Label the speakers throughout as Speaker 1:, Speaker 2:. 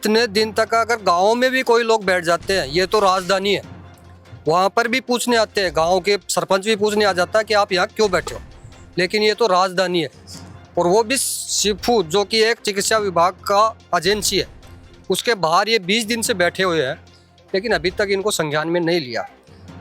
Speaker 1: इतने दिन तक अगर गाँव में भी कोई लोग बैठ जाते हैं, ये तो राजधानी है, वहाँ पर भी पूछने आते हैं, गांव के सरपंच भी पूछने आ जाता है कि आप यहाँ क्यों बैठे हो, लेकिन ये तो राजधानी है। और वो भी शिफू जो कि एक चिकित्सा विभाग का एजेंसी है, उसके बाहर ये 20 दिन से बैठे हुए हैं, लेकिन अभी तक इनको संज्ञान में नहीं लिया।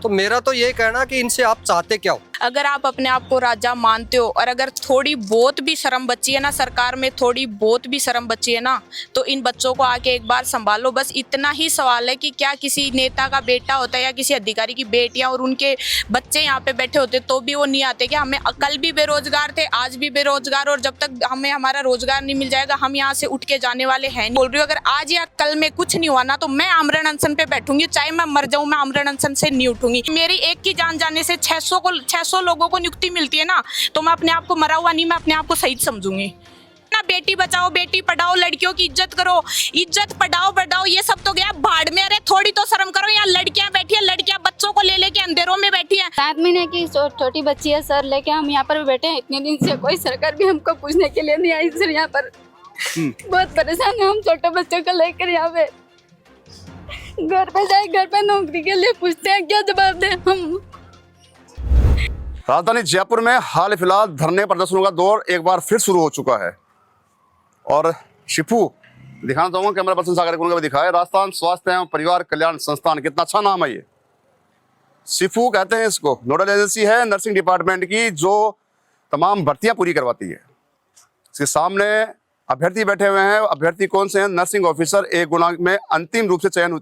Speaker 1: तो मेरा तो ये कहना कि इनसे आप चाहते क्या हो?
Speaker 2: अगर आप अपने आप को राजा मानते हो और अगर थोड़ी बहुत भी शर्म बची है ना, सरकार में थोड़ी बहुत भी शर्म बची है ना, तो इन बच्चों को आके एक बार संभालो। बस इतना ही सवाल है कि क्या किसी नेता का बेटा होता है या किसी अधिकारी की बेटियां और उनके बच्चे यहाँ पे बैठे होते तो भी वो नहीं आते क्या? हमें कल भी बेरोजगार थे, आज भी बेरोजगार, और जब तक हमें हमारा रोजगार नहीं मिल जाएगा हम यहाँ से उठ के जाने वाले हैं नहीं। बोल रही हूँ, अगर आज या कल में कुछ नहीं हुआ ना तो मैं आमरण अनशन पे बैठूंगी, चाहे मैं मर जाऊँ, मैं आमरण अनशन से नहीं उठूंगी। मेरी एक की जान जाने से 600 लोगों को नियुक्ति मिलती है ना, तो मैं अपने आप को मरा हुआ नहीं, मैं अपने आप को शहीद समझूंगी ना। बेटी बचाओ बेटी पढ़ाओ, लड़कियों की इज्जत करो, इज्जत बढ़ाओ, ये सब तो गया भाड़ में। अरे थोड़ी तो शर्म करो, यहाँ लड़कियां बैठी है, लड़कियां बच्चों को ले लेके अंधेरों में बैठी है।
Speaker 3: 7 महीने की छोटी बच्ची है सर, लेके हम यहाँ पर बैठे हैं। इतने दिन से कोई सरकार भी हमको पूछने के लिए नहीं आई सर। यहाँ पर बहुत परेशान है हम छोटे बच्चों को लेकर। यहाँ पे घर पे जाए, घर पे नौकरी के लिए पूछते हैं, क्या जवाब दें हम?
Speaker 4: राजधानी जयपुर में हाल फिलहाल धरने प्रदर्शनों का दौर एक बार फिर शुरू हो चुका है और शिफू दिखाना चाहूंगा, कैमरा पर्सन सागर को दिखाए। राजस्थान स्वास्थ्य एवं परिवार कल्याण संस्थान, कितना अच्छा नाम है ये, शिफू कहते हैं इसको। नोडल एजेंसी है नर्सिंग डिपार्टमेंट की, जो तमाम भर्तियां पूरी करवाती है। इसके सामने अभ्यर्थी बैठे हुए हैं। अभ्यर्थी कौन से हैं? नर्सिंग ऑफिसर एक गुणा में अंतिम रूप से चयन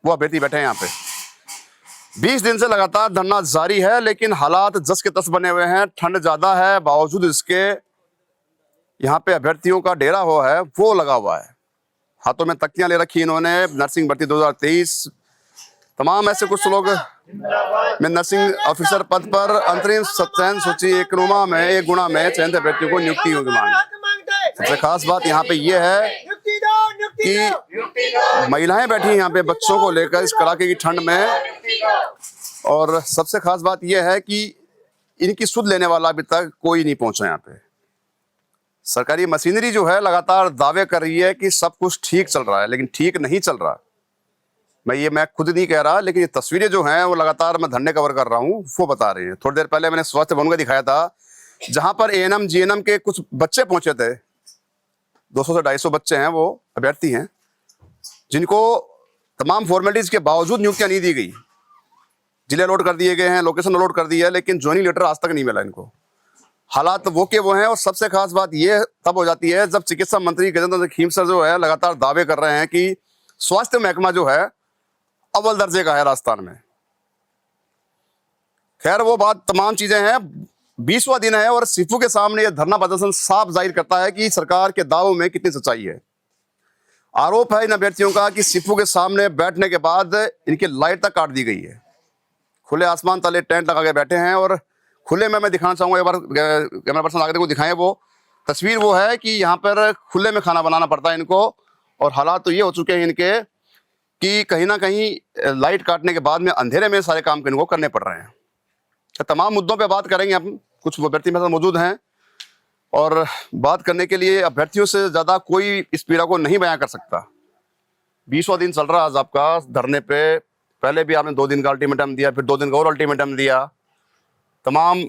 Speaker 4: वो अभ्यर्थी बैठे हैं यहाँ पे। 20 दिन से लगातार धरना जारी है, लेकिन हालात जस के तस बने हुए हैं। ठंड ज्यादा है, बावजूद इसके यहाँ पे अभ्यर्थियों का डेरा हुआ है, वो लगा हुआ है। हाथों में तख्तियां ले रखी इन्होंने। नर्सिंग भर्ती 2023 तमाम ऐसे कुछ लोग में नर्सिंग ऑफिसर पद पर अंतरिम चयन सूची एक गुणा में चयनित अभ्यर्थियों को नियुक्ति होगी मांग। सबसे खास बात यहाँ पे ये है कि महिलाएं बैठी हैं यहाँ पे बच्चों को लेकर इस कड़ाके की ठंड में, और सबसे खास बात यह है कि इनकी सुध लेने वाला अभी तक कोई नहीं पहुंचा यहाँ पे। सरकारी मशीनरी जो है लगातार दावे कर रही है कि सब कुछ ठीक चल रहा है, लेकिन ठीक नहीं चल रहा। मैं खुद नहीं कह रहा, लेकिन ये तस्वीरें जो हैं वो लगातार मैं धरने कवर कर रहा हूँ वो बता रही है। थोड़ी देर पहले मैंने स्वास्थ्य भवन का दिखाया था, जहां पर एएनएम जीएनएम के कुछ बच्चे पहुंचे थे। 200 से 250 बच्चे हैं, वो अभ्यर्थी हैं, जिनको तमाम फॉर्मेलिटीज के बावजूद नियुक्तियां नहीं दी गई। जिले अलॉट कर दिए गए हैं, लोकेशन अलॉट कर दिया है, लेकिन ज्वाइनिंग लेटर आज तक नहीं मिला इनको। हालात वो के वो हैं। और सबसे खास बात ये तब हो जाती है जब चिकित्सा मंत्री गजेंद्र खीमसर जो है लगातार दावे कर रहे हैं कि स्वास्थ्य महकमा जो है अव्वल दर्जे का है राजस्थान में। खैर वो बात तमाम चीजें हैं। 20वां दिन है और शिफू के सामने यह धरना प्रदर्शन साफ जाहिर करता है कि सरकार के दावों में कितनी सच्चाई है। आरोप है इन अभ्यर्थियों का कि शिफू के सामने बैठने के बाद इनकी लाइट तक काट दी गई है। खुले आसमान तले टेंट लगा के बैठे हैं और खुले में मैं दिखाना चाहूंगा, एक बार कैमरा पर्सन आगे को दिखाएं वो तस्वीर। वो है कि यहाँ पर खुले में खाना बनाना पड़ता है इनको, और हालात तो ये हो चुके हैं इनके कि कहीं ना कहीं लाइट काटने के बाद में अंधेरे में सारे काम इनको करने पड़ रहे हैं। तमाम मुद्दों पे बात करेंगे हम। कुछ अभ्यर्थी मेरे साथ मौजूद हैं और बात करने के लिए अभ्यर्थियों से ज्यादा कोई इस पीड़ा को नहीं बयां कर सकता। 20वां दिन चल रहा है आज आपका धरने पे। पहले भी आपने 2 दिन का अल्टीमेटम दिया, फिर 2 दिन का और अल्टीमेटम दिया। तमाम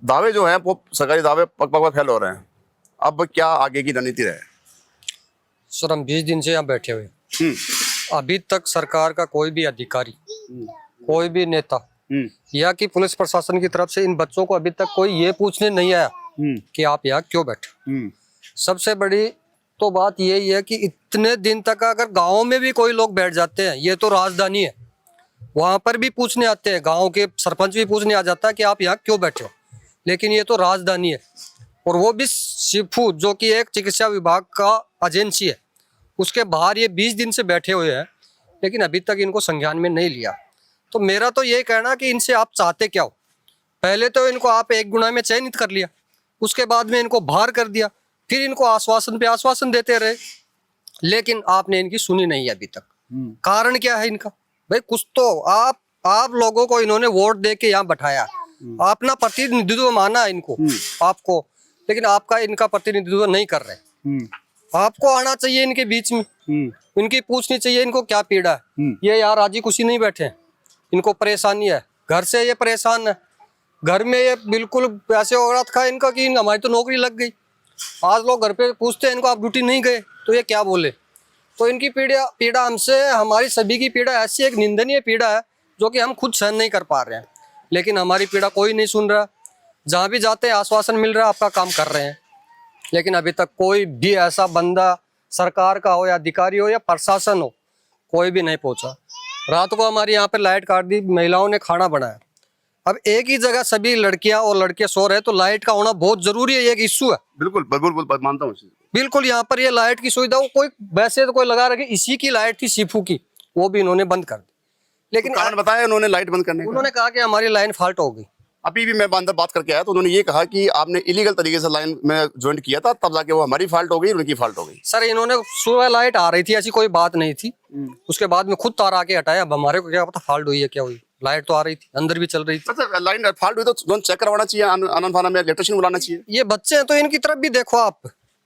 Speaker 4: दावे जो हैं वो सरकारी दावे पग पग फैल हो रहे हैं। अब क्या आगे की रणनीति रहे?
Speaker 1: सर हम 20 दिन से यहाँ बैठे हुए, अभी तक सरकार का कोई भी अधिकारी, कोई भी नेता या कि पुलिस प्रशासन की तरफ से इन बच्चों को अभी तक कोई ये पूछने नहीं आया कि आप यहाँ क्यों बैठे। सबसे बड़ी तो बात यही है कि इतने दिन तक अगर गाँव में भी कोई लोग बैठ जाते हैं, ये तो राजधानी है, वहां पर भी पूछने आते हैं, गाँव के सरपंच भी पूछने आ जाता है कि आप यहाँ क्यों बैठे हो, लेकिन ये तो राजधानी है। और वो भी शिफू जो कि एक चिकित्सा विभाग का एजेंसी है, उसके बाहर ये 20 दिन से बैठे हुए हैं, लेकिन अभी तक इनको संज्ञान में नहीं लिया। तो मेरा तो ये कहना कि इनसे आप चाहते क्या हो? पहले तो इनको आप एक गुणा में चयनित कर लिया, उसके बाद में इनको बाहर कर दिया, फिर इनको आश्वासन पे आश्वासन देते रहे, लेकिन आपने इनकी सुनी नहीं अभी तक। कारण क्या है इनका? भाई कुछ तो आप लोगों को इन्होंने वोट दे के यहाँ बैठाया, अपना प्रतिनिधित्व माना इनको आपको, लेकिन आपका इनका प्रतिनिधित्व नहीं कर रहे। आपको आना चाहिए इनके बीच में, इनकी पूछनी चाहिए इनको क्या पीड़ा है। ये यार राजी खुशी नहीं बैठे हैं, इनको परेशानी है, घर से ये परेशान है, घर में ये बिल्कुल ऐसे हो रहा था इनका कि हमारी तो नौकरी लग गई। आज लोग घर पे पूछते हैं इनको आप ड्यूटी नहीं गए तो ये क्या बोले। तो इनकी पीड़ा हमसे, हमारी सभी की पीड़ा ऐसी एक निंदनीय पीड़ा है जो कि हम खुद सहन नहीं कर पा रहे हैं, लेकिन हमारी पीड़ा कोई नहीं सुन रहा। जहाँ भी जाते हैं आश्वासन मिल रहा है आपका काम कर रहे हैं, लेकिन अभी तक कोई भी ऐसा बंदा सरकार का हो या अधिकारी हो या प्रशासन हो, कोई भी नहीं पहुंचा। रात को हमारी यहाँ पे लाइट काट दी, महिलाओं ने खाना बनाया। अब एक ही जगह सभी लड़कियां और लड़के सो रहे, तो लाइट का होना बहुत जरूरी है, ये एक इश्यू है।
Speaker 4: बिल्कुल बिल्कुल मानता हूँ।
Speaker 1: बिल्कुल यहाँ पर ये लाइट की सुविधा कोई वैसे तो कोई लगा रखे, इसी की लाइट थी शिफू की, वो भी इन्होंने बंद कर दी। लेकिन
Speaker 4: कारण बताया उन्होंने लाइट बंद करने का?
Speaker 1: उन्होंने कहा कि हमारी लाइन फॉल्ट हो गई।
Speaker 4: अभी भी मैं अंदर बात करके आया तो उन्होंने ये कहा कि आपने इलीगल तरीके से लाइन में ज्वाइन किया था, तब जाके वो हमारी फॉल्ट हो गई, उनकी फॉल्ट हो गई।
Speaker 1: सर इन्होंने सुबह लाइट आ रही थी, ऐसी कोई बात नहीं थी, उसके बाद में खुद तार आके हटाया। अब हमारे को क्या पता फॉल्ट हुई है क्या हुई, लाइट तो आ रही थी, अंदर भी चल रही थी।
Speaker 4: अच्छा, लाइन फॉल्ट हुई तो जोन चेक करवाना चाहिए, आनंद थाना में इलेक्ट्रिशियन बुलाना चाहिए।
Speaker 1: ये बच्चे हैं तो इनकी तरफ भी देखो आप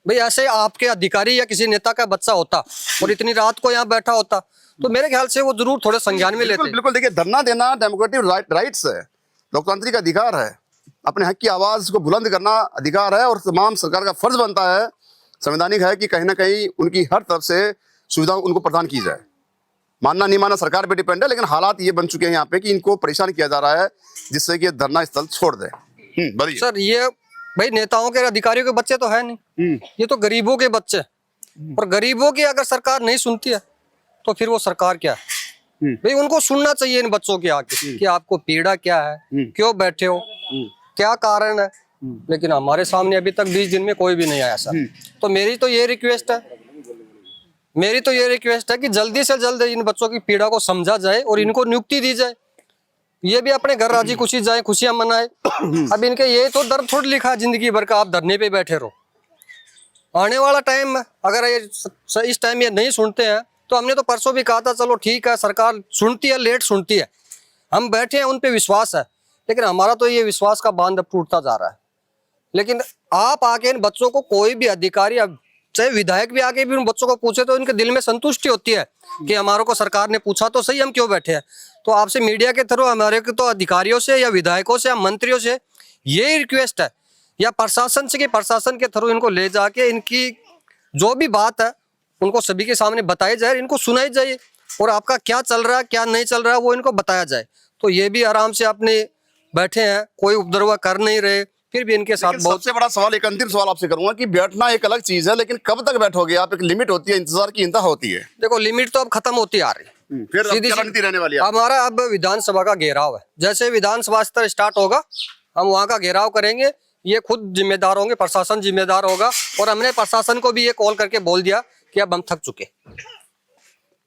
Speaker 1: भाई, ऐसे आपके अधिकारी या किसी नेता का बच्चा होता और इतनी रात को यहाँ बैठा होता तो मेरे ख्याल से वो जरूर थोड़े संज्ञान में लेते।
Speaker 4: बिल्कुल देखिए, धरना देना डेमोक्रेटिक राइट्स है, लोकतांत्रिक अधिकार है, अपने हक की आवाज को बुलंद करना अधिकार है और तमाम सरकार का फर्ज बनता है, संवैधानिक है कि कहीं ना कहीं उनकी हर तरफ से सुविधा उनको प्रदान की जाए। मानना नहीं मानना सरकार पे डिपेंड है, लेकिन हालात ये बन चुके हैं यहाँ पे कि इनको परेशान किया जा रहा है, जिससे कि धरना स्थल छोड़ दे।
Speaker 1: सर ये भाई नेताओं के अधिकारियों के बच्चे तो है नहीं, ये तो गरीबों के बच्चे, और गरीबों की अगर सरकार नहीं सुनती है तो फिर वो सरकार क्या है। भाई उनको सुनना चाहिए इन बच्चों की आके कि आपको पीड़ा क्या है, क्यों बैठे हो, क्या कारण है। लेकिन हमारे सामने अभी तक 20 दिन में कोई भी नहीं आया सर। तो मेरी तो ये रिक्वेस्ट है कि जल्दी से जल्द इन बच्चों की पीड़ा को समझा जाए और इनको नियुक्ति दी जाए, ये भी अपने घर राजी खुशी जाए, खुशियां मनाए। अब इनके ये तो दर्द थोड़ी लिखा है जिंदगी भर का, आप धरने पे बैठे रहो। आने वाला टाइम अगर ये इस टाइम ये नहीं सुनते हैं तो हमने तो परसों भी कहा था चलो ठीक है सरकार सुनती है, लेट सुनती है, हम बैठे हैं उन पे विश्वास है, लेकिन हमारा तो ये विश्वास का बांध अब टूटता जा रहा है। लेकिन आप आके इन बच्चों को, कोई भी अधिकारी, अब चाहे विधायक भी आके भी उन बच्चों को पूछे तो इनके दिल में संतुष्टि होती है कि हमारे को सरकार ने पूछा तो सही, हम क्यों बैठे हैं। तो आपसे मीडिया के थ्रू हमारे तो अधिकारियों से या विधायकों से या मंत्रियों से यही रिक्वेस्ट है, या प्रशासन से कि प्रशासन के थ्रू इनको ले जाके इनकी जो भी बात है उनको सभी के सामने बताई जाए, इनको सुनाई जाए, और आपका क्या चल रहा है क्या नहीं चल रहा है वो इनको बताया जाए। तो ये भी आराम से अपने बैठे हैं, कोई उपद्रव कर नहीं रहे, फिर भी इनके साथ बहुत।
Speaker 4: सबसे बड़ा सवाल, एक अंतिम सवाल आपसे करूंगा कि बैठना एक अलग चीज है, लेकिन कब तक बैठोगे आप? एक लिमिट होती है, इंतजार की इंतहा होती है।
Speaker 1: देखो लिमिट तो अब खत्म होती आ रही है,
Speaker 4: फिर क्या रणनीति रहने वाली है?
Speaker 1: हमारा अब विधानसभा का घेराव है, जैसे विधानसभा स्तर स्टार्ट होगा हम वहाँ का घेराव करेंगे, ये खुद जिम्मेदार होंगे, प्रशासन जिम्मेदार होगा, और हमने प्रशासन को भी ये कॉल करके बोल दिया कि अब हम थक चुके।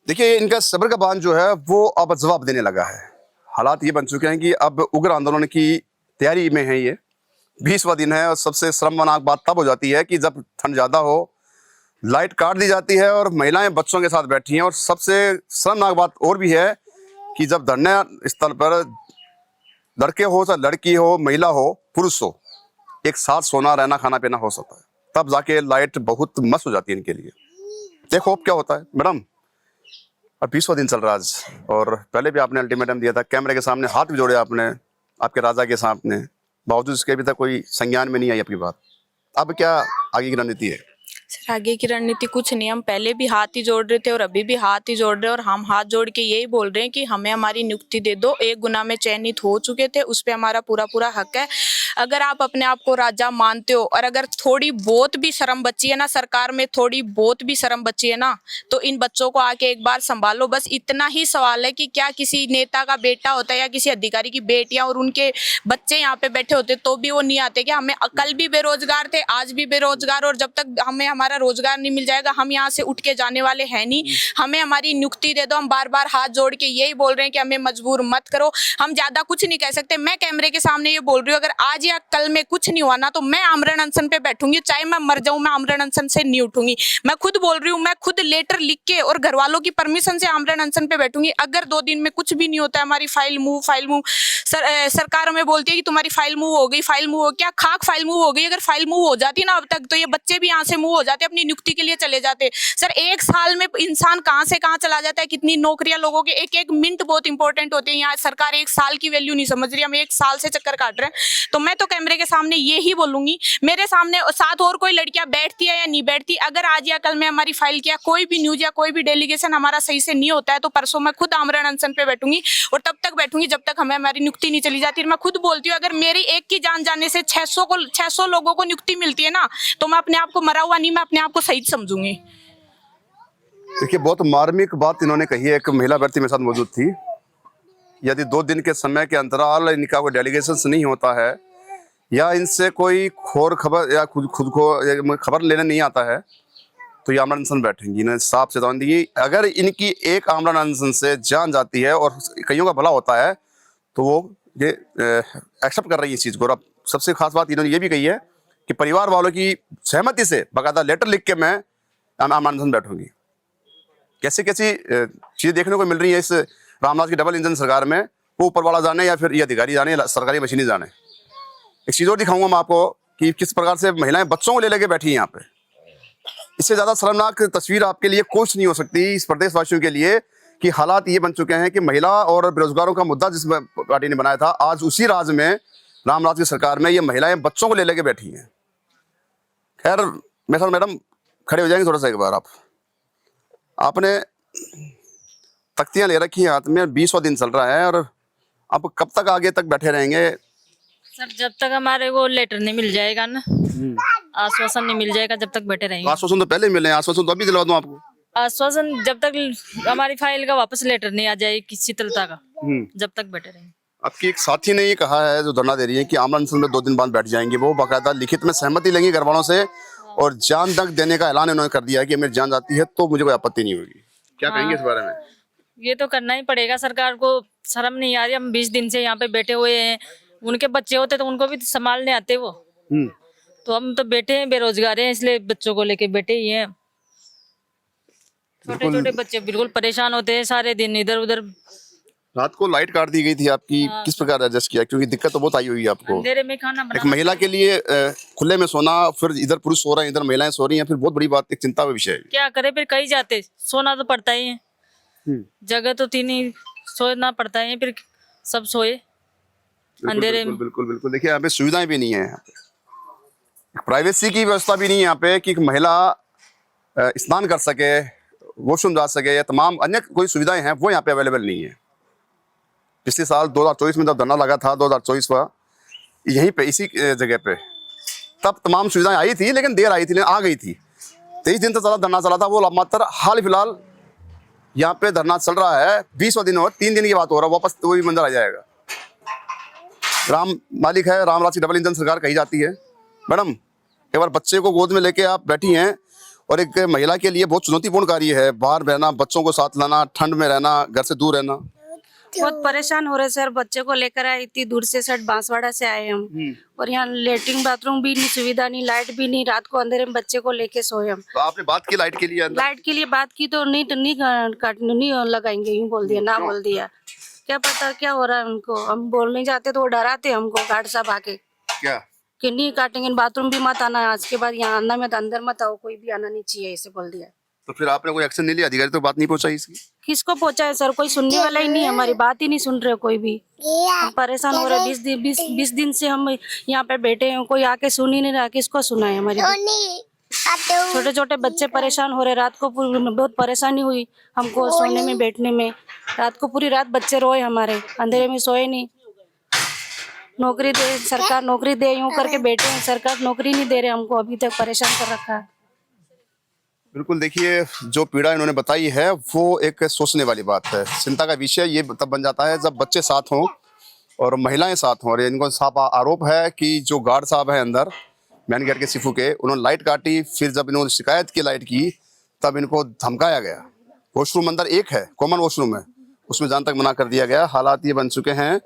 Speaker 4: देखिए इनका सब्र का बांध जो है वो अब जवाब देने लगा है। हालात ये बन चुके हैं कि अब उग्र आंदोलन की तैयारी में है। ये 20वां दिन है और सबसे शर्मनाक बात तब हो जाती है कि जब ठंड ज्यादा हो, लाइट काट दी जाती है और महिलाएं बच्चों के साथ बैठी हैं। और सबसे शर्मनाक बात और भी है कि जब धरना स्थल पर लड़के हो चाहे लड़की हो, महिला हो, पुरुष हो, एक साथ सोना रहना खाना पीना हो सकता है, तब जाके लाइट बहुत मस्त हो जाती है इनके लिए। देखो अब क्या होता है मैडम। अब 20वां दिन चल रहा है आज, और पहले भी आपने अल्टीमेटम दिया था, कैमरे के सामने हाथ भी जोड़े आपने आपके राजा के सामने, बावजूद इसके अभी तक कोई संज्ञान में नहीं आई आपकी बात। अब क्या आगे की रणनीति है?
Speaker 2: सर आगे की रणनीति कुछ नहीं, हम पहले भी हाथ ही जोड़ रहे थे और अभी भी हाथ ही जोड़ रहे हैं, और हम हाथ जोड़ के यही बोल रहे हैं कि हमें हमारी नियुक्ति दे दो। एक गुना में चयनित हो चुके थे, उस पर हमारा पूरा हक है। अगर आप अपने आप को राजा मानते हो और अगर थोड़ी बहुत भी शर्म बची है ना, सरकार में थोड़ी बहुत भी शर्म बची है ना, तो इन बच्चों को आके एक बार संभालो। बस इतना ही सवाल है कि क्या किसी नेता का बेटा होता है या किसी अधिकारी की बेटियां और उनके बच्चे यहाँ पे बैठे होते तो भी वो नहीं आते क्या? हमें कल भी बेरोजगार थे, आज भी बेरोजगार, और जब तक हमें हमारा रोजगार नहीं मिल जाएगा हम यहाँ से उठ के जाने वाले हैं नहीं। हमें हमारी नियुक्ति दे दो। हम बार बार हाथ जोड़ के यही बोल रहे हैं कि हमें मजबूर मत करो। हम ज्यादा कुछ नहीं कह सकते। मैं कैमरे के सामने ये बोल रही हूँ, अगर आज या कल में कुछ नहीं हुआ ना तो मैं आमरण अनशन पे बैठूंगी, चाहे मैं मर जाऊं, मैं आमरण अनशन से नहीं उठूंगी। मैं खुद बोल रही हूँ, मैं खुद लेटर लिख के और घर वालों की परमिशन से आमरण अनशन पे बैठूंगी। अगर 2 दिन में कुछ भी नहीं होता है, हमारी फाइल मूव सरकार हमें बोलती है कि तुम्हारी फाइल मूव हो गई, फाइल मूव हो, क्या खाक फाइल मूव हो गई? अगर फाइल मूव हो जाती ना अब तक तो ये बच्चे भी यहाँ से मूव हो जाते, अपनी नियुक्ति के लिए चले जाते। सर 1 साल में इंसान कहाँ से कहाँ चला जाता है, कितनी नौकरियां लोगों के, एक एक मिनट बहुत इंपॉर्टेंट होती है। यहाँ सरकार 1 साल की वैल्यू नहीं समझ रही, हम 1 साल से चक्कर काट रहे हैं। तो मैं तो कैमरे के सामने ये ही बोलूंगी, मेरे सामने साथ और कोई लड़कियां बैठती है या नहीं बैठती, अगर आज या कल में हमारी फाइल किया कोई भी न्यूज या कोई भी डेलीगेशन हमारा सही से नहीं होता है, तो परसों मैं खुद आमरण अनशन पे बैठूंगी, और तब तक बैठूंगी जब तक हमें हमारी नियुक्ति नहीं चली जाती। मैं खुद बोलती हूँ, अगर मेरी एक की जान जाने से 600 लोगों को नियुक्ति मिलती है ना, तो मैं अपने आप को मरा हुआ नहीं, मैं अपने आप को शहीद समझूंगी।
Speaker 4: देखिए, बहुत मार्मिक बात इन्होंने कही है। एक महिला व्यक्ति मेरे साथ मौजूद थी। यदि 2 दिन के समय के अंतराल इनका कोई डेलीगेशन नहीं होता है, या इनसे कोई खोर खबर या खुद को खबर लेने नहीं आता है, तो ये आमरण अनशन बैठेंगी। इन्होंने साफ चेतावनी दी, अगर इनकी एक आमरण अनशन से जान जाती है और कईयों का भला होता है, तो वो ये एक्सेप्ट कर रही है इस चीज़ को। और अब सबसे खास बात इन्होंने ये भी कही है कि परिवार वालों की सहमति से बाकायदा लेटर लिख के मैं आमरण अनशन बैठूंगी। कैसी कैसी चीज़ें देखने को मिल रही है इस रामराज की डबल इंजन सरकार में, वो ऊपर वाला जाने या फिर ये अधिकारी जाने या सरकारी मशीनें जाने। एक चीज़ और दिखाऊंगा मैं आपको कि किस प्रकार से महिलाएं बच्चों को ले लेके बैठी हैं यहाँ पे। इससे ज़्यादा शर्मनाक तस्वीर आपके लिए कुछ नहीं हो सकती इस प्रदेशवासियों के लिए, कि हालात ये बन चुके हैं कि महिला और बेरोजगारों का मुद्दा जिस पार्टी ने बनाया था, आज उसी राज में, रामराज की सरकार में, ये महिलाएं बच्चों को ले लेके बैठी हैं। खैर, मेरे साथ मैडम खड़े हो जाएंगे थोड़ा सा एक बार। आपने तख्तियां ले रखी हैं हाथ में, 20वां दिन चल रहा है, और आप कब तक आगे तक बैठे रहेंगे?
Speaker 5: सर जब तक हमारे को लेटर नहीं मिल जाएगा ना, आश्वासन नहीं मिल जाएगा, जब तक बैठे रहेंगे।
Speaker 4: आश्वासन तो पहले मिले, आश्वासन तो अभी दिलवा दूं आपको।
Speaker 5: आश्वासन जब तक हमारी फाइल का वापस लेटर नहीं आ जाए किसी शीतलता का, जब तक बैठे रहेंगे।
Speaker 4: आपकी एक साथी ने ये कहा है, जो धरना दे रही है, कि आमरण अनशन में 2 दिन बाद बैठ जाएंगे। वो बाकायदा लिखित में सहमति लेंगी घर वालों से, और जान तक देने का ऐलान उन्होंने कर दिया है कि मेरी जान जाती है तो मुझे कोई आपत्ति नहीं होगी। क्या कहेंगे इस बारे में?
Speaker 5: ये तो करना ही पड़ेगा, सरकार को शर्म नहीं आ रही। हम 20 दिन से यहाँ पे बैठे हुए हैं, उनके बच्चे होते तो उनको भी संभालने आते वो, तो हम तो बैठे हैं, बेरोजगार हैं, इसलिए बच्चों को लेके बैठे ही हैं। छोटे छोटे बच्चे बिल्कुल परेशान होते हैं, सारे दिन इधर उधर।
Speaker 4: रात को लाइट काट दी गई थी आपकी, किस प्रकार एडजस्ट किया? क्योंकि दिक्कत तो बहुत आई हुई है आपको।
Speaker 5: अंधेरे में खाना
Speaker 4: एक
Speaker 5: बनाना,
Speaker 4: महिला के लिए खुले में सोना, फिर इधर पुरुष सो रहे हैं, इधर महिलाएं सो रही हैं, फिर बहुत बड़ी बात, एक चिंता का विषय है।
Speaker 5: क्या करे, फिर कहीं जाते सोना तो पड़ता ही है, जगह तो थी नहीं, सोना पड़ता है, फिर सब सोए अंधेरे में।
Speaker 4: बिल्कुल बिल्कुल। देखिए, यहाँ पे सुविधाएं भी नहीं है, प्राइवेसी की व्यवस्था भी नहीं है यहाँ पे, कि महिला स्नान कर सके, वॉशरूम जा सके, या तमाम अन्य कोई सुविधाएं हैं वो यहाँ पे अवेलेबल नहीं है। पिछले साल 2024 में जब धरना लगा था, 2024 का, यहीं पे इसी जगह पे, तब तमाम सुविधाएं आई थी, लेकिन देर आई थी, लेकिन आ गई थी। 23 दिन तक चला धरना चला था। वो मात्र हाल फिलहाल यहाँ पे धरना चल रहा है, 20वां दिन और 3 दिन की बात हो रहा है, वापस वही मंजर आ जाएगा। राम मालिक है, रामराज की डबल इंजन सरकार कही जाती है। मैडम, एक बार बच्चे को गोद में लेके आप बैठी हैं, और एक महिला के लिए बहुत चुनौतीपूर्ण कार्य है, बाहर रहना, बच्चों को साथ लाना, ठंड में रहना, घर से दूर रहना।
Speaker 6: बहुत परेशान हो रहे सर, बच्चे को लेकर आए, इतनी दूर से सर बांसवाड़ा से आए हम, और यहाँ लेटरिन बाथरूम भी नहीं, सुविधा नहीं, लाइट भी नहीं, रात को अंधेरे में बच्चे को लेके सोए हम।
Speaker 4: तो आपने बात की लाइट के लिए अंदर?
Speaker 6: लाइट के लिए बात की तो नहीं लगाएंगे, यूँ बोल दिया, ना बोल दिया। क्या पता क्या हो रहा है उनको, हम बोलने जाते तो वो डराते हमको, गार्ड साहब आके
Speaker 4: क्या
Speaker 6: कि नहीं काटेंगे, बाथरूम भी मत आना, आज के बाद यहाँ आना मत, अंदर मत आओ, कोई भी आना नहीं चाहिए, ऐसे बोल दिया।
Speaker 4: तो फिर आपने कोई एक्शन नहीं लिया? अधिकारी तो बात नहीं पहुंचाई इसकी?
Speaker 6: किसको पहुंचा है सर, कोई सुनने वाला ही नहीं, हमारी बात ही नहीं सुन रहे कोई भी। हम परेशान हो रहे, 20 दिन से हम यहाँ पे बैठे हैं, कोई आके सुन ही नहीं रहा, किसको सुना है हमारी? छोटे छोटे बच्चे परेशान हो रहे, रात को बहुत परेशानी हुई हमको सोने में, बैठने में। रात को पूरी रात बच्चे रोए हमारे, अंधेरे में सोए नहीं। नौकरी दे सरकार, नौकरी दे, यूं करके बैठे हैं, सरकार नौकरी नहीं दे रहे हमको, अभी तक परेशान कर रखा है।
Speaker 4: बिल्कुल। देखिए, जो पीड़ा इन्होंने बताई है वो एक सोचने वाली बात है। चिंता का विषय ये तब बन जाता है जब बच्चे साथ हों और महिलाएं साथ हों। और इनको साफ आरोप है कि जो गार्ड साहब है अंदर मैन गेट के सिफू के, उन्होंने लाइट काटी, फिर जब इन्होंने शिकायत की लाइट की, तब इनको धमकाया गया। वॉशरूम अंदर एक है, कॉमन वॉशरूम है, उसमें जान तक मना कर दिया गया। हालात ये बन चुके हैं।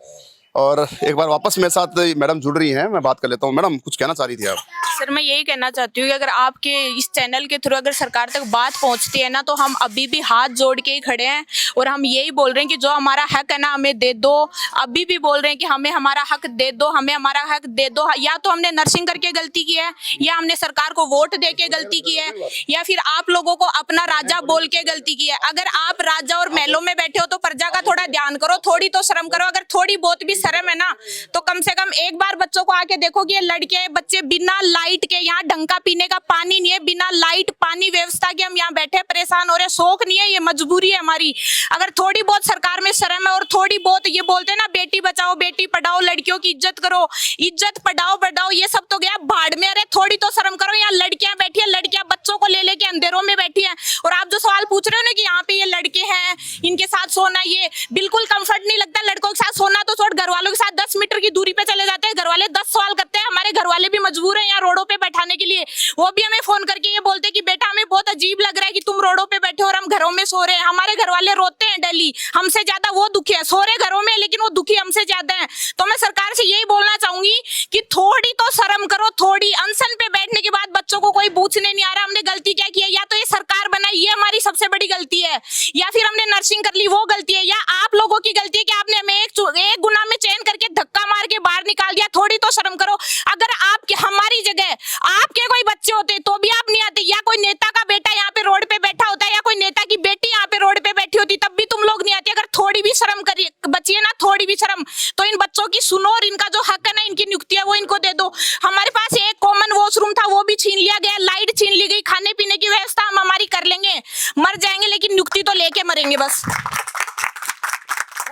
Speaker 4: और एक बार वापस मेरे साथ मैडम जुड़ रही हैं, मैं बात कर लेता हूँ। मैडम, कुछ कहना चाह रही थी आप?
Speaker 2: सर मैं यही कहना चाहती हूँ कि अगर आपके इस चैनल के थ्रू अगर सरकार तक बात पहुंचती है ना, तो हम अभी भी हाथ जोड़ के ही खड़े हैं और हम यही बोल रहे हैं कि जो हमारा हक है ना हमें दे दो। अभी भी बोल रहे हैं कि हमें हमारा हक दे दो, हमें हमारा हक दे दो। या तो हमने नर्सिंग करके गलती की है, या हमने सरकार को वोट दे के गलती की है, या फिर आप लोगों को अपना राजा बोल के गलती की है। अगर आप राजा और महलों में बैठे हो तो प्रजा का थोड़ा ध्यान करो, थोड़ी तो शर्म करो। अगर थोड़ी बहुत भी शर्म है ना, तो कम से कम एक बार बच्चों को आके देखो कि ये लड़के बच्चे बिना लाइट के, यहाँ ढंग का पीने का पानी नहीं है, बिना लाइट पानी व्यवस्था के हम यहाँ बैठे परेशान हो रहे हैं। शौक नहीं है, ये मजबूरी है हमारी। अगर थोड़ी बहुत सरकार में शर्म है और थोड़ी बहुत ये बोलते हैं ना बेटी बचाओ बेटी पढ़ाओ, लड़कियों की इज्जत करो, इज्जत पढ़ाओ बढ़ाओ, ये सब तो गया भाड़ में। अरे थोड़ी तो शर्म करो। यहाँ लड़कियां बैठी है, लड़कियां बच्चों को ले लेके अंधेरों में बैठी है, और आप जो सवाल पूछ रहे हो ना कि यहाँ पे ये लड़के हैं इनके साथ सोना, ये बिल्कुल कंफर्ट नहीं लगता। लड़कों के साथ सोना तो छोड़, घर वालों के साथ 10 मीटर की दूरी पे चले जाते हैं, घर वाले 10 सवाल करते हैं। हमारे घर वाले भी मजबूर हैं यहाँ रोडों पे बैठाने के लिए। वो भी हमें फोन करके ये बोलते हैं कि बेटा हमें बहुत अजीब लग रहा है कि तुम रोडों पे बैठे हो और हम घरों में सो रहे हैं। हमारे घर वाले रोते हैं डेली, हमसे ज्यादा वो दुखी है। सो रहे घरों में लेकिन वो दुखी हमसे ज्यादा है। तो मैं सरकार से यही बोलना चाहूंगी कि थोड़ी तो शर्म करो। थोड़ी अनशन पे बैठने के बाद बच्चों को कोई पूछने नहीं आ रहा हमने गलती क्या की है। या तो ये सरकार बनाई, ये हमारी सबसे बड़ी गलती है, या फिर हमने नर्सिंग कर ली, वो गलती है, या आप लोगों की गलती है कि आपने हमें एक गुना में चैन करके धक्का मार के बाहर निकाल दिया। थोड़ी तो शर्म करो। अगर आपके हमारी जगह आपके कोई बच्चे होते तो भी आप नहीं आते, या कोई नेता का बेटा यहाँ पे रोड पे बैठा होता है, या कोई नेता की बेटी यहाँ पे रोड पे बैठी होती, तब भी तुम लोग नहीं आते। अगर थोड़ी भी शर्म करिए बची है ना, थोड़ी भी शर्म, तो इन बच्चों की सुनो और इनका जो हक है ना, इनकी नियुक्ति है वो इनको दे दो। हमारे पास एक कॉमन वॉशरूम था, वो भी छीन लिया गया, लाइट छीन ली गई, खाने पीने की व्यवस्था हम हमारी कर लेंगे, मर जाएंगे लेकिन नियुक्ति तो लेके मरेंगे बस।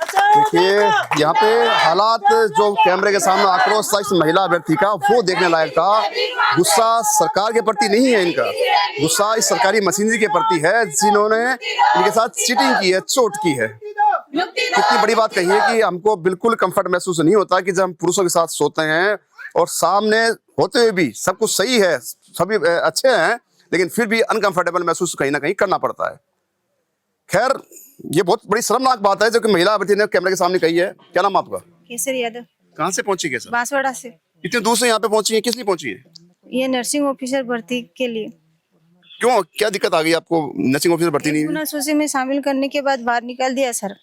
Speaker 4: देखिए यहाँ पे हालात जो कैमरे के सामने आक्रोश था इस महिला अभ्यर्थी का, वो देखने लायक था। गुस्सा सरकार के प्रति नहीं है इनका, गुस्सा इस सरकारी मशीनरी के प्रति है जिन्होंने इनके साथ चीटिंग की है, चोट की है। कितनी बड़ी बात कही है कि हमको बिल्कुल कंफर्ट महसूस नहीं होता कि जब हम पुरुषों के साथ सोते हैं और सामने होते हुए भी सब कुछ सही है, सभी अच्छे हैं, लेकिन फिर भी अनकंफर्टेबल महसूस कहीं ना कहीं करना पड़ता है। खैर ये बहुत बड़ी शर्मनाक बात है जो कि महिला अभ्यर्थी ने कैमरे के सामने कही है। क्या नाम आपका?
Speaker 7: केसर यादव।
Speaker 4: कहाँ से पहुंची कैसे?
Speaker 7: बांसवाड़ा से।
Speaker 4: इतने दूर से यहाँ पे पहुंची है, किस लिए पहुंची है?
Speaker 7: ये नर्सिंग ऑफिसर भर्ती के लिए।
Speaker 4: क्यों, क्या दिक्कत आ गई आपको? नर्सिंग ऑफिसर भर्ती नहीं हुई?
Speaker 7: पुनर्सूची में शामिल करने के बाद बाहर निकाल दिया सर।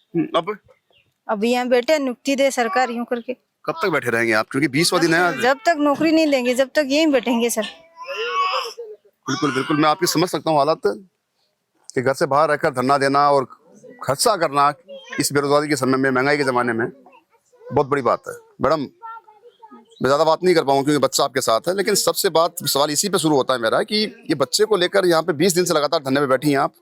Speaker 7: अब यहाँ बैठे, नियुक्ति दे सरकार यूं करके।
Speaker 4: कब तक बैठे रहेंगे आप? क्योंकि 20वां दिन है आज।
Speaker 7: जब तक नौकरी नहीं देंगे जब तक यहीं बैठेंगे सर।
Speaker 4: बिल्कुल बिल्कुल, मैं आपकी समझ सकता हूँ हालात कि घर से बाहर रहकर धरना देना और खर्चा करना इस बेरोजगारी के समय में, महंगाई के जमाने में बहुत बड़ी बात है। मैडम मैं ज्यादा बात नहीं कर पाऊंगा क्योंकि बच्चा आपके साथ है, लेकिन सबसे सवाल इसी पे शुरू होता है मेरा कि ये बच्चे को लेकर यहाँ पे 20 दिन से लगातार धरने पे बैठी हैं आप,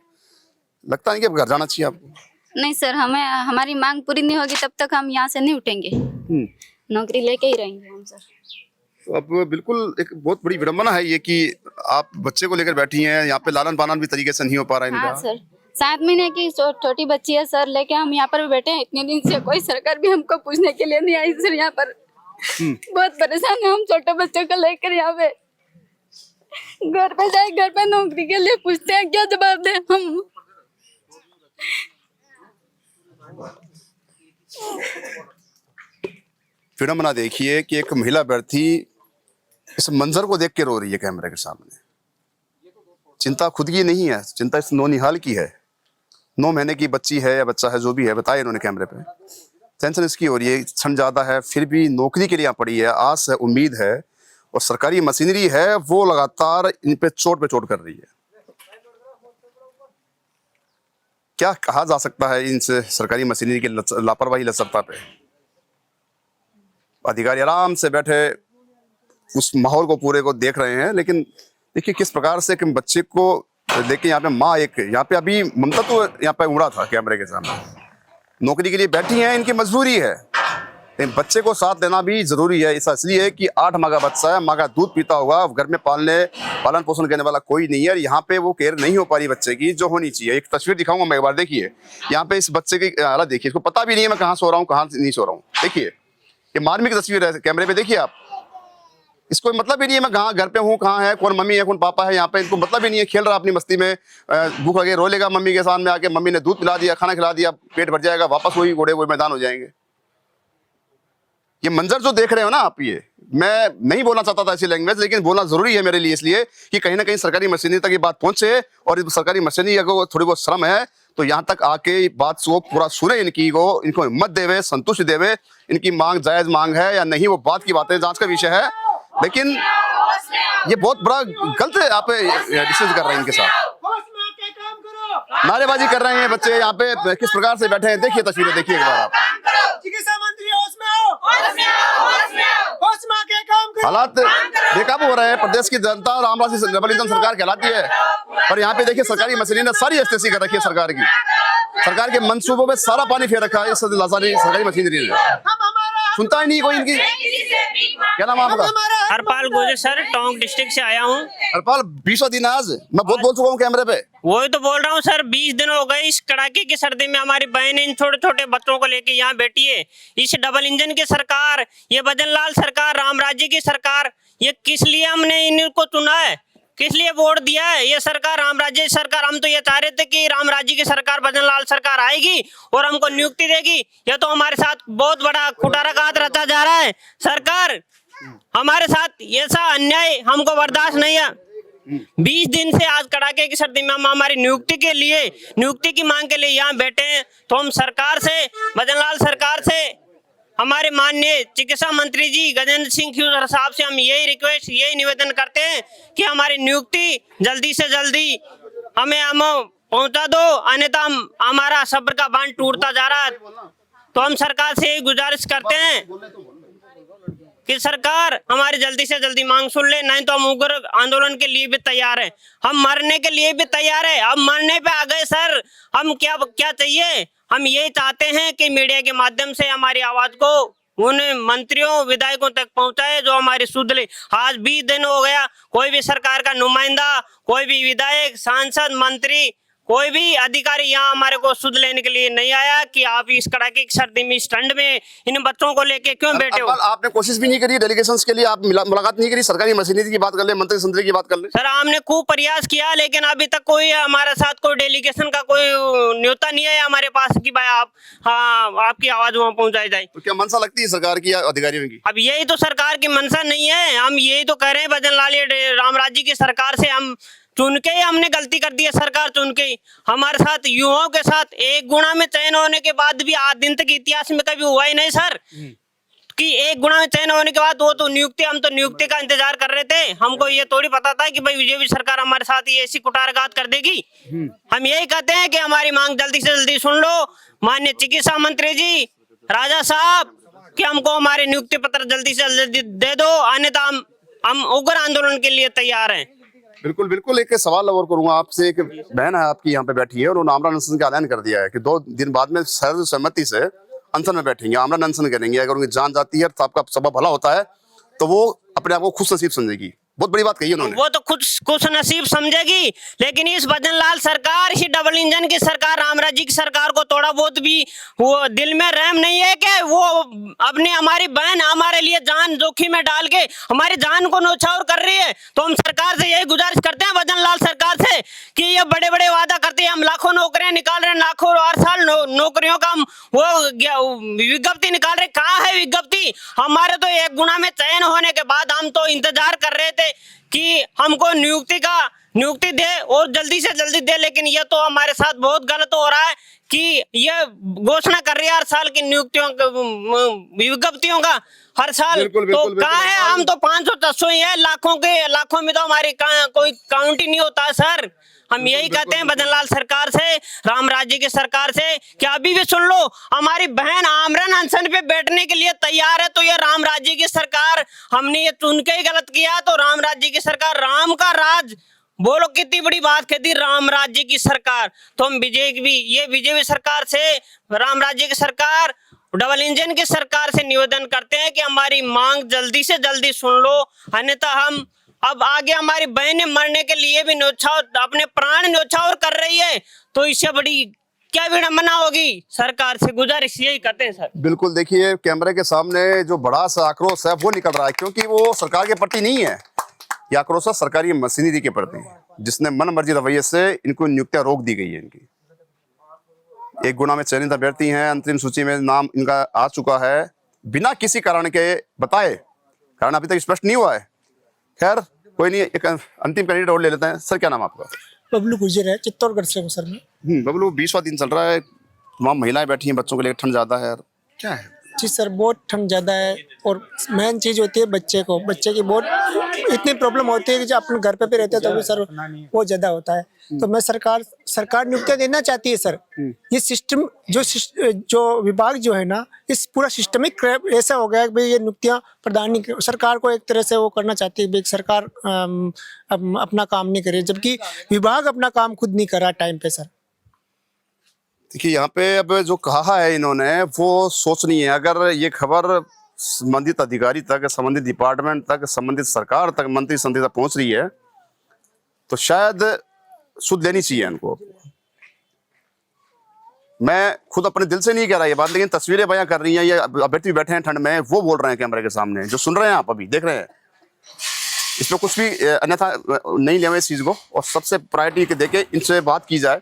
Speaker 4: लगता नहीं कि अब घर जाना चाहिए आपको?
Speaker 3: नहीं सर, हमें हमारी मांग पूरी नहीं होगी तब तक हम यहाँ से नहीं उठेंगे, नौकरी लेके ही रहेंगे हम सर।
Speaker 4: तो अब बिल्कुल एक बहुत बड़ी विडंबना है ये कि आप बच्चे को लेकर बैठी हैं, यहाँ पे लालन पालन भी तरीके से नहीं हो पा रहा है इनका।
Speaker 3: हाँ सर, 7 महीने की छोटी बच्ची है सर, लेके हम यहाँ पर बैठे हैं इतने दिन से, कोई सरकार भी हमको पूछने के लिए नहीं आई सर। यहाँ पर बहुत परेशान है हम छोटे बच्चों को लेकर। यहाँ पे घर पे जाए, घर पे नौकरी के लिए पूछते हैं, क्या जवाब दें हम?
Speaker 4: विडंबना देखिए कि एक महिला अभ्यर्थी इस मंजर को देख के रो रही है कैमरे के सामने। चिंता खुद की नहीं है, चिंता इस नौनिहाल की है। 9 महीने की बच्ची है या बच्चा है, जो भी है, बताया इन्होंने कैमरे पे। टेंशन इसकी हो रही है, क्षण ज्यादा है, फिर भी नौकरी के लिए यहाँ पड़ी है, आस है, उम्मीद है, और सरकारी मशीनरी है वो लगातार इन पे चोट कर रही है। क्या कहा जा सकता है इनसे सरकारी मशीनरी की लापरवाही, लचरता पे? अधिकारी आराम से बैठे उस माहौल को पूरे को देख रहे हैं, लेकिन देखिए किस प्रकार से कि बच्चे को देखिए यहाँ पे माँ, एक यहाँ पे अभी ममता तो यहाँ पे उड़ा था कैमरे के सामने, नौकरी के लिए बैठी हैं, इनकी मजबूरी है, लेकिन बच्चे को साथ देना भी जरूरी है। ऐसा इसलिए कि 8 माह का बच्चा है, माँ का दूध पीता होगा, घर में पालन पोषण करने वाला कोई नहीं है। यहाँ पे वो केयर नहीं हो पा रही बच्चे की जो होनी चाहिए। एक तस्वीर दिखाऊंगा मैं एक बार, देखिए यहाँ पे इस बच्चे की हालत देखिए, इसको पता भी नहीं है मैं कहाँ सो रहा हूँ, कहाँ नहीं सो रहा हूँ। देखिए ये मार्मिक तस्वीर है कैमरे पे, देखिए आप, इसको मतलब ही नहीं है मैं कहाँ घर पे हूँ, कहाँ है, कौन मम्मी है, कौन पापा है। यहाँ पे इनको मतलब ही नहीं है, खेल रहा अपनी मस्ती में, भूख लगे रो लेगा मम्मी के सामने आके, मम्मी ने दूध पिला दिया, खाना खिला दिया, पेट भर जाएगा, वापस वही घोड़े वही मैदान हो जाएंगे। ये मंजर जो देख रहे हो ना आप, ये मैं नहीं बोलना चाहता था ऐसी लैंग्वेज, लेकिन बोलना जरूरी है मेरे लिए, इसलिए कि कहीं ना कहीं सरकारी मशीनरी तक ये बात पहुंचे, और इस सरकारी मशीनरी को थोड़ी बहुत शर्म है तो यहाँ तक आके बात को पूरा सुने, इनको हिम्मत देवे, संतुष्टि देवे, इनकी मांग जायज मांग है या नहीं वो बात की बात है, जांच का विषय है। लेकिन ये बहुत बड़ा गलत है, आप डिसीजन कर रहे हैं, इनके साथ नारेबाजी कर रहे हैं बच्चे यहाँ पे, किस प्रकार से बैठे हैं। देखिए तस्वीरें, देखिए एक बार आप।
Speaker 8: चिकित्सा मंत्री होश में आओ, होश में आओ, होश में आओ, होश में आके काम करो।
Speaker 4: हालात बेकाबू हो रहे हैं, प्रदेश की जनता रामराज डबल इंजन सरकार कहलाती है, और यहाँ पे देखिए सरकारी मशीनरी ने सारी एस्टेसी कर रखी है सरकार की, सरकार के मंसूबों में सारा पानी फेर रखा है इस सरकारी मशीनरी ने। सुनता ही नहीं कोई इनकी। क्या नाम आपका?
Speaker 9: हरपाल गोजे सर, टोंक डिस्ट्रिक्ट से आया हूँ।
Speaker 4: हरपाल, 20वां दिन आज, मैं बहुत बोल चुका हूँ कैमरे पे।
Speaker 9: वही तो बोल रहा हूँ सर, 20 दिन हो गए इस कड़ाके की सर्दी में हमारी बहन इन छोटे छोटे बच्चों को लेके यहाँ बैठी है। इस डबल इंजन की सरकार, ये भजन लाल सरकार, राम राज्य की सरकार, ये किस लिए हमने इनको चुना है, किस लिए वोट दिया है? ये सरकार राम राज्य सरकार, हम तो ये चाह रहे थे कि राम राज्य की सरकार, भजन लाल सरकार आएगी और हमको नियुक्ति देगी। ये तो हमारे साथ बहुत बड़ा कुटाराघात रचा जा रहा है। सरकार हमारे साथ ऐसा अन्याय हमको बर्दाश्त नहीं है। 20 दिन से आज कड़ाके की सर्दी में हम हमारी नियुक्ति के लिए, नियुक्ति की मांग के लिए यहाँ बैठे हैं। तो हम सरकार से, भजन लाल सरकार से, हमारे माननीय चिकित्सा मंत्री जी गजेंद्र सिंह खीवर साहब से हम यही रिक्वेस्ट, यही निवेदन करते हैं कि हमारी नियुक्ति जल्दी से जल्दी हमें हम पहुंचा दो, अन्यथा हमारा सब्र का बांध टूटता जा रहा है। तो हम सरकार से यही गुजारिश करते हैं कि सरकार हमारी जल्दी से जल्दी मांग सुन ले, नहीं तो हम उग्र आंदोलन के लिए भी तैयार हैं, हम मरने के लिए भी तैयार है। हम मरने पे आ गए सर, हम क्या चाहिए? हम यही चाहते हैं कि मीडिया के माध्यम से हमारी आवाज को उन मंत्रियों विधायकों तक पहुंचाए जो हमारी सुध ले। आज 20 दिन हो गया, कोई भी सरकार का नुमाइंदा, कोई भी विधायक, सांसद, मंत्री, कोई भी अधिकारी यहाँ हमारे को सुध लेने के लिए नहीं आया कि आप इस कड़ाके की सर्दी में, इस ठंड में इन बच्चों को लेके क्यों बैठे हो?
Speaker 4: आपने कोशिश भी नहीं करी डेलीगेशंस के लिए, आप मुलाकात नहीं करी, सरकारी मशीनरी की बात कर ले, मंत्री संतरी की बात कर ले।
Speaker 9: सर हमने खूब प्रयास किया, लेकिन अभी तक कोई हमारे साथ कोई डेलीगेशन का कोई न्योता नहीं है हमारे पास कि भाई आप, हाँ, आपकी आवाज वहाँ पहुँचाई जाए।
Speaker 4: तो क्या मंशा लगती है सरकार की या अधिकारियों की?
Speaker 9: अब यही तो सरकार की मंशा नहीं है, हम यही तो कह रहे हैं भजन लाल राम राज्य की सरकार से हम चुन के ही हमने गलती कर दी है। सरकार चुन के हमारे साथ, युवाओं के साथ एक गुणा में चयन होने के बाद भी आज दिन तक इतिहास में कभी हुआ ही नहीं सर कि एक गुणा में चयन होने के बाद वो तो नियुक्ति, हम तो नियुक्ति का इंतजार कर रहे थे। हमको ये थोड़ी पता था कि भाई बीजेपी सरकार हमारे साथ ये ऐसी कुटारघात कर देगी। हम यही कहते हैं कि हमारी मांग जल्दी से जल्दी सुन लो माननीय चिकित्सा मंत्री जी राजा साहब, कि हमको हमारे नियुक्ति पत्र जल्दी से जल्दी दे दो, अन्यथा हम उग्र आंदोलन के लिए तैयार हैं।
Speaker 4: बिल्कुल बिल्कुल। एक सवाल और करूंगा आपसे, एक बहन है आपकी यहाँ पे बैठी है और उन्होंने आमरण अनशन का ऐलान कर दिया है कि 2 दिन बाद में सर्वसम्मति से अनशन में बैठेंगे, आमरण अनशन करेंगे। अगर उनकी जान जाती है तो आपका सबब भला होता है, तो वो अपने आप को खुश नसीब समझेगी। बहुत बड़ी बात कही उन्होंने।
Speaker 9: वो तो खुश नसीब समझेगी, लेकिन इस भजन लाल सरकार, इसी डबल इंजन की सरकार, राम राज्य की सरकार को थोड़ा बहुत भी वो दिल में रहम नहीं है कि वो अपने, हमारी बहन हमारे लिए जान जोखिम में डाल के हमारी जान को न्यौछावर कर रही है। तो हम सरकार से यही गुजारिश करते हैं, भजन लाल सरकार से, कि ये बड़े बड़े वादा करते हैं, हम लाखों नौकरियां निकाल रहे हैं, लाखों हर साल नौकरियों का हम वो विज्ञप्ति निकाल रहे, कहाँ है विज्ञप्ति? हमारे तो 1 गुना में चयन होने के बाद हम तो इंतजार कर रहे थे कि हमको नियुक्ति दे और जल्दी से जल्दी दे, लेकिन ये तो हमारे साथ बहुत गलत हो रहा है कि ये घोषणा कर रही है हर साल की नियुक्तियों, विज्ञप्तियों का हर साल।
Speaker 4: बिल्कुल,
Speaker 9: तो
Speaker 4: बिल्कुल,
Speaker 9: कहाँ है? हम तो 500-600 ही है, लाखों में तो हमारी कोई काउंट ही नहीं होता सर। हम यही कहते हैं भजन लाल सरकार से, राम राज्य की सरकार से, कि अभी भी सुन लो, हमारी बहन आमरण अनशन पे बैठने के लिए तैयार है। तो ये राम राज्य की सरकार, हमने ये चुन के ही गलत किया। तो राम राज्य की सरकार, राम का राज, बोलो कितनी बड़ी बात कहती, राम राज्य की सरकार। तो हम बीजेपी सरकार से, राम राज्य की सरकार, डबल इंजन की सरकार से निवेदन करते हैं कि हमारी मांग जल्दी से जल्दी सुन लो, अन्यथा हम अब आगे, हमारी बहनें मरने के लिए भी अपने प्राण न्यौछावर कर रही है, तो इससे बड़ी क्या विडंबना होगी? सरकार से गुजारिश यही करते हैं सर।
Speaker 4: बिल्कुल। देखिए कैमरे के सामने जो बड़ा सा आक्रोश है वो निकल रहा है, क्योंकि वो सरकार के प्रति नहीं है, ये आक्रोश सरकारी मशीनरी के प्रति, जिसने मन मर्जी रवैये से इनको नियुक्तियां रोक दी गई है। इनकी 1 गुना में चयनित अभ्यर्थी हैं, अंतरिम सूची में नाम इनका आ चुका है, बिना किसी कारण के बताए कारण अभी तक स्पष्ट नहीं हुआ है। खैर कोई नहीं, एक अंतिम कैंडिडेट और ले लेते हैं। सर क्या नाम है आपका?
Speaker 8: बबलू गुर्जर है, चित्तौड़गढ़ से हूँ सर मैं।
Speaker 4: बबलू, 20वां दिन चल रहा है, तमाम महिलाएं बैठी हैं, बच्चों को लेकर ठंड ज्यादा है, क्या है?
Speaker 8: जी सर, बहुत ठंड ज़्यादा है और मेन चीज़ होती है बच्चे की बहुत इतनी प्रॉब्लम होती है कि जब अपन घर पे भी रहते हैं तो भी सर बहुत ज़्यादा होता है। तो मैं सरकार नियुक्तियाँ देना चाहती है सर। ये सिस्टम जो विभाग जो है ना, इस पूरा सिस्टमिक ऐसा हो गया है कि भाई ये नियुक्तियाँ प्रदान नहीं, सरकार को एक तरह से वो करना चाहती है, भाई सरकार अपना काम नहीं करे, जबकि विभाग अपना काम खुद नहीं कर रहा टाइम पे सर।
Speaker 4: देखिए यहाँ पे अब जो कहा है इन्होंने वो सोचनी है। अगर ये खबर संबंधित अधिकारी तक, संबंधित डिपार्टमेंट तक, संबंधित सरकार तक, मंत्री संसद तक पहुंच रही है तो शायद सुध लेनी चाहिए इनको। मैं खुद अपने दिल से नहीं कह रहा ये बात, लेकिन तस्वीरें बयां कर रही हैं, ये अभ्यर्थी बैठे हैं ठंड में, वो बोल रहे हैं कैमरे के सामने, जो सुन रहे हैं आप अभी देख रहे हैं। इसमें कुछ भी अन्यथा नहीं लेवे इस चीज को, और सबसे प्रायोरिटी देके इनसे बात की जाए।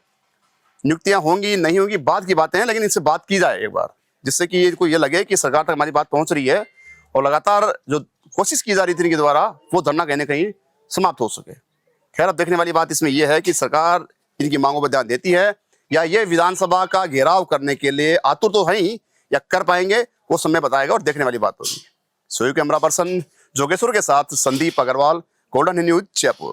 Speaker 4: नियुक्तियां होंगी नहीं होंगी बाद की बातें हैं, लेकिन इनसे बात की जाए एक बार, जिससे कि इनको ये लगे कि सरकार तक हमारी बात पहुंच रही है और लगातार जो कोशिश की जा रही थी इनके द्वारा वो धरना कहीं ना कहीं समाप्त हो सके। खैर अब देखने वाली बात इसमें यह है कि सरकार इनकी मांगों पर ध्यान देती है या ये विधानसभा का घेराव करने के लिए आतुर तो है ही, या कर पाएंगे वो समय बताएगा और देखने वाली बात होगी। सोयू कैमरा पर्सन जोगेश्वर के साथ संदीप अग्रवाल, गोल्डन न्यूज, जयपुर।